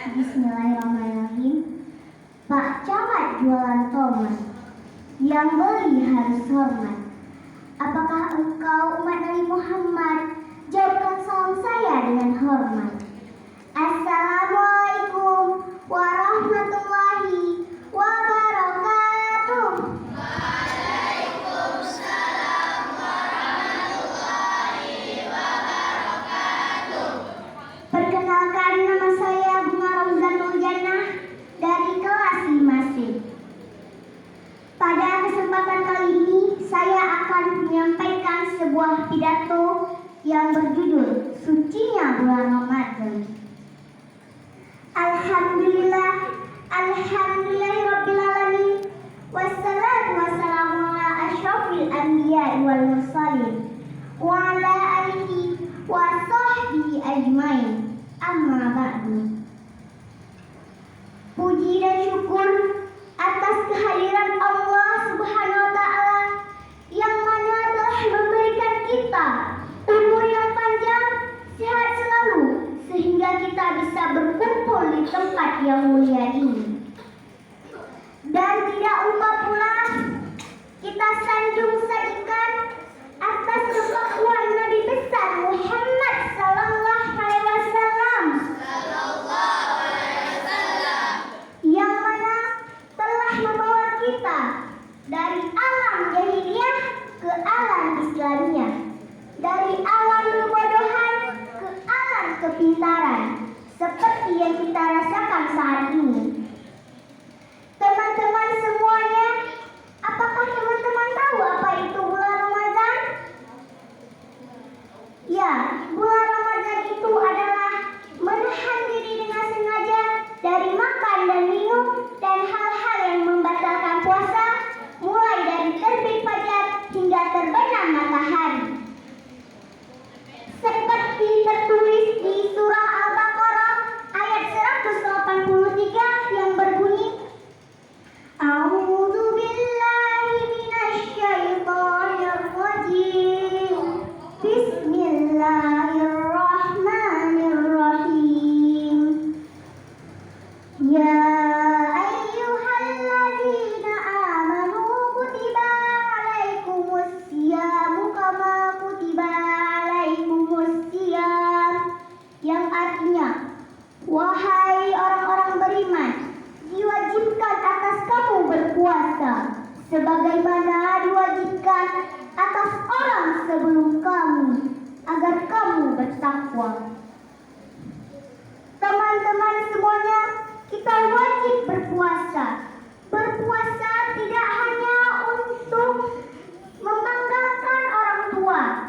Bismillahirrahmanirrahim. Pak Camat jualan tomat, yang beli harus hormat. Apakah engkau umat Nabi Muhammad? Jawabkan salam saya dengan hormat. Assalamualaikum warahmatullahi wabarakatuh. Waalaikumsalam warahmatullahi wabarakatuh. Perkenalkan, nama saya Bunga Ramzatul Jannah dari kelas 5C. Pada kesempatan kali ini saya akan menyampaikan sebuah pidato yang berjudul Sucinya Bulan Ramadan. Alhamdulillahirrabbilalamin. Wassalatu wassalamu ala asyrafil anbiya'i wal mursalin wa ala alihi wa sahbihi ajmain. Amma ba'du. Puji dan syukur atas kehadiran Allah Subhanahu wa Ta'ala yang mana telah memberikan kita umur yang panjang, sehat selalu, sehingga kita bisa berkumpul di tempat yang mulia ini. Dan tidak lupa pula kita sanjung sajikan atas kepatuhan Nabi besar Muhammad sallallahu alaihi wasallam yang mana telah membawa kita dari alam jahiliyah ke alam Islamiyah, dari alam kebodohan ke alam kepintaran, seperti yang kita rasakan saat ini. Teman-teman semuanya, apakah teman-teman tahu apa itu bulan Ramadan? Ya, bulan Ramadan itu adalah menahan diri dengan sengaja dari makan dan minum dan hal-hal yang membatalkan puasa, mulai dari terbit fajar hingga terbenam matahari. Seperti tertulis di surah Al-Baqarah ayat 183 yang berbunyi, A'udzu billahi minasy syaithanir rajim. Bismillahirrahmanirrahim. Ya ayyuhalladzina amanu kutiba alaikumusyamu kama kutiba alaikumussyam, yang artinya, wahai orang-orang beriman, diwajibkan atas kamu berpuasa sebagaimana diwajibkan atas orang sebelum kamu, agar kamu bertakwa. Teman-teman semuanya, kita wajib berpuasa. Berpuasa tidak hanya untuk membanggakan orang tua,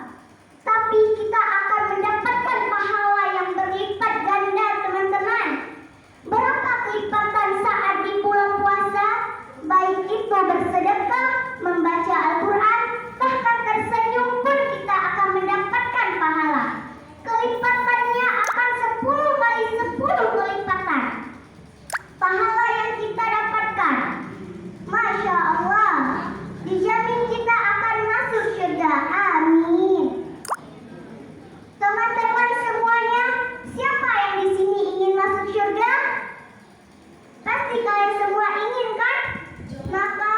tapi kita akan mendapatkan pahala yang berlipat ganda, teman-teman. Berapa kelipatan saat di bulan puasa? Baik itu bersedekah, membaca Al-Quran, bahkan tersenyum pun kita akan mendapatkan pahala. Kelipatannya akan 10 kali 10 kelipatan pahala yang kita dapatkan. Masya Allah, dijamin kita akan masuk surga. Amin. Teman-teman semuanya, siapa yang di sini ingin masuk surga? Pasti kalian semua ingin, kan? Maka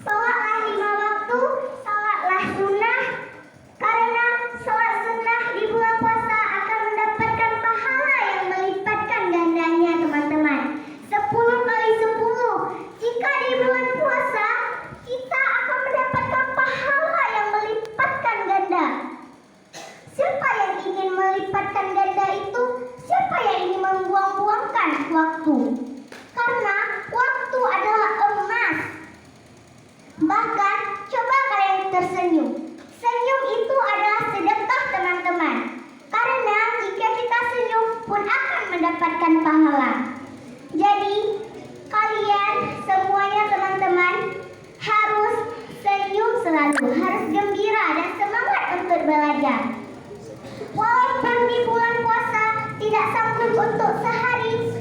sholatlah 5 waktu, sholatlah sunnah, karena sholat sunnah di bulan puasa akan mendapatkan pahala yang melipatkan gandanya, teman-teman. 10 kali 10. Jika di bulan puasa kita akan mendapatkan pahala yang melipatkan ganda. Siapa yang ingin melipatkan ganda itu? Siapa yang ingin membuang-buangkan waktu? Karena waktu adalah emas. Bahkan coba kalian tersenyum. Senyum itu adalah sedekah, teman-teman. Karena jika kita senyum pun akan mendapatkan pahala. Jadi kalian semuanya, teman-teman, harus senyum selalu, harus gembira dan semangat untuk belajar. Walaupun di bulan puasa tidak sanggup untuk sehari,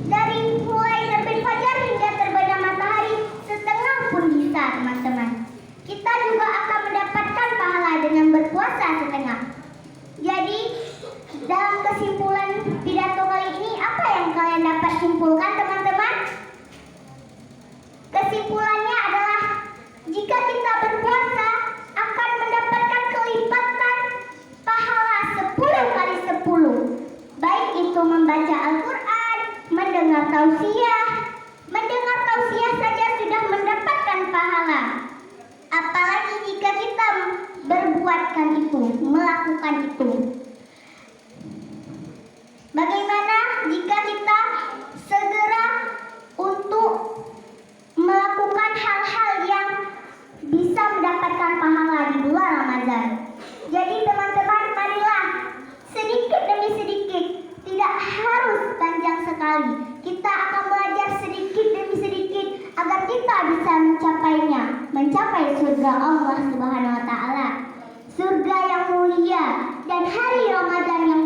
dari mulai terbit fajar hingga terbenam matahari, setengah pun bisa, teman-teman. Kita juga akan mendapatkan pahala dengan berpuasa setengah. Jadi, dalam kesimpulan pidato kali ini, apa yang kalian simpulkan teman-teman? Kesimpulannya adalah jika kita berpuasa akan mendapatkan kelipatan pahala 10 kali 10. Baik itu membaca Al-Quran, mendengar tausiah saja sudah mendapatkan pahala. Apalagi jika kita berbuatkan itu, melakukan itu. Bagaimana jika kita segera untuk melakukan hal-hal yang bisa mendapatkan pahala di bulan Ramadan? Jadi teman-teman, marilah sedikit demi sedikit, tidak harus panjang sekali. Kita akan belajar sedikit demi sedikit agar kita bisa mencapainya, mencapai surga Allah Subhanahu wa taala. Surga yang mulia dan hari Ramadan yang